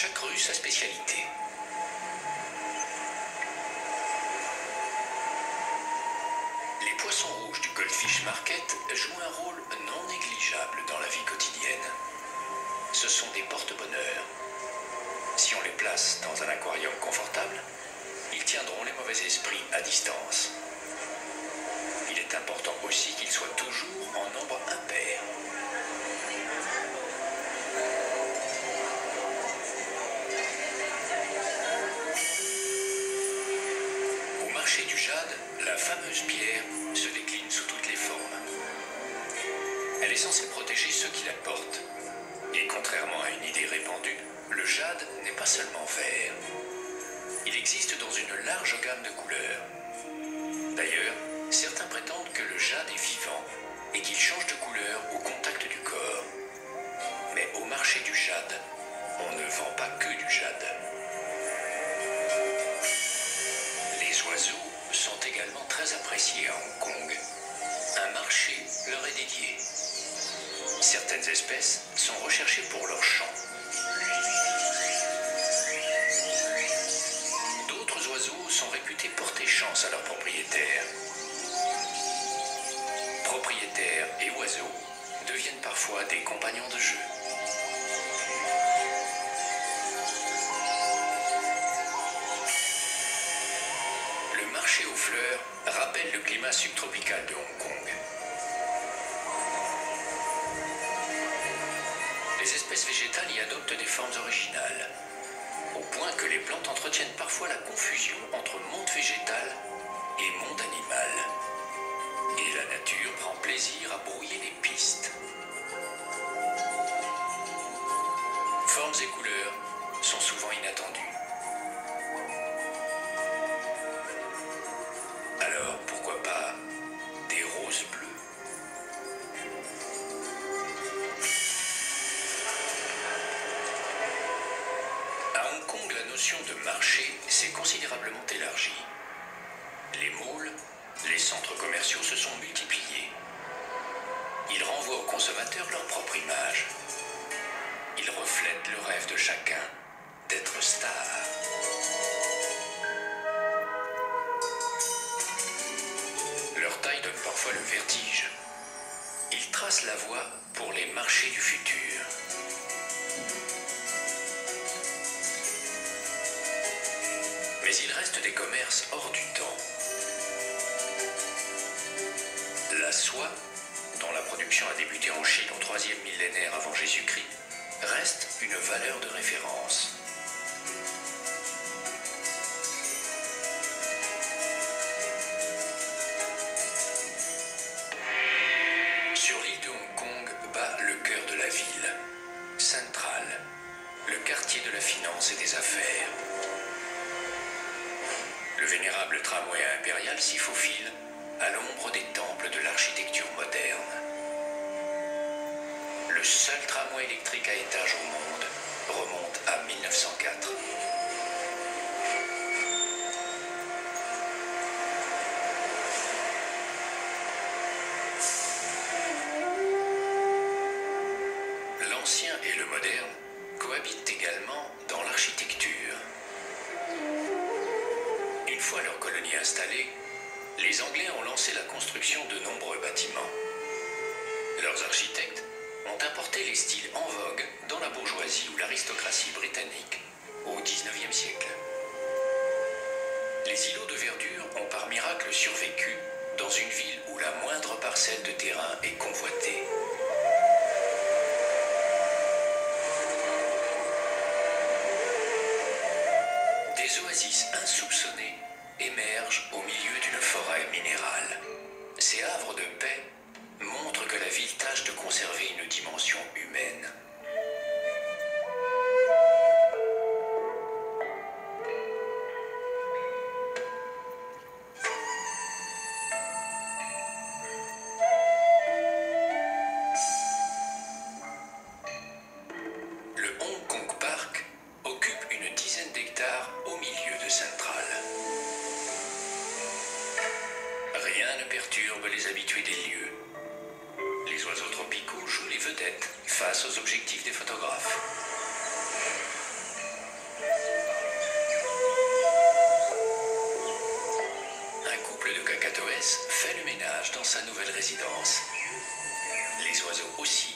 chaque rue sa spécialité. Les poissons rouges du Goldfish Market jouent un rôle non négligeable dans la vie quotidienne. Ce sont des porte-bonheur. Si on les place dans un aquarium confortable, ils tiendront les mauvais esprits à distance. Il est important aussi qu'ils soient toujours en nombre impair. Au marché du jade, la fameuse pierre se décline sous toutes les formes. Elle est censée protéger ceux qui la portent. Et contrairement à une idée répandue, le jade n'est pas seulement vert. Il existe dans une large gamme de couleurs. D'ailleurs, certains prétendent que le jade est vivant et qu'il change de couleur au contact du corps. Mais au marché du jade, on ne vend pas que du jade. Les oiseaux sont également très appréciés à Hong Kong. Un marché leur est dédié. Certaines espèces sont recherchées pour leur chant. D'autres oiseaux sont réputés porter chance à leurs propriétaires. Propriétaires et oiseaux deviennent parfois des compagnons de jeu. Le marché aux fleurs rappelle le climat subtropical de Hong Kong. Les espèces végétales y adoptent des formes originales, au point que les plantes entretiennent parfois la confusion entre monde végétal et monde animal. Et la nature prend plaisir à brouiller les pistes. Formes et couleurs sont souvent inattendues. Alors, pourquoi pas des roses bleues? À Hong Kong, la notion de marché s'est considérablement élargie. Les malls, les centres commerciaux se sont multipliés. Ils renvoient aux consommateurs leur propre image. Ils reflètent le rêve de chacun d'être star. Leur taille donne parfois le vertige. Ils tracent la voie pour les marchés du futur. Mais il reste des commerces hors du temps. La soie, dont la production a débuté en Chine au 3e millénaire avant Jésus-Christ, reste une valeur de référence. Sur l'île de Hong Kong bat le cœur de la ville, Central, le quartier de la finance et des affaires. Le vénérable tramway impérial s'y faufile à l'ombre des temples de l'architecture moderne. Le seul tramway électrique à étage au monde remonte à 1904. L'ancien et le moderne cohabitent également dans l'architecture. Une fois leur colonie installée, les Anglais ont lancé la construction de nombreux bâtiments. Leurs architectes ont importé les styles en vogue dans la bourgeoisie ou l'aristocratie britannique au XIXe siècle. Les îlots de verdure ont par miracle survécu dans une ville où la moindre parcelle de terrain est convoitée. Des oasis insoupçonnées émergent au milieu d'une forêt minérale. Ces havres de paix montrent que la ville tâche de conserver une dimension humaine. Le Hong Kong Park occupe une dizaine d'hectares au milieu de Central. Rien ne perturbe les habitués des lieux. Les oiseaux tropicaux jouent les vedettes face aux objectifs des photographes. couple de Cacatoès fait le ménage dans sa nouvelle résidence. Les oiseaux aussi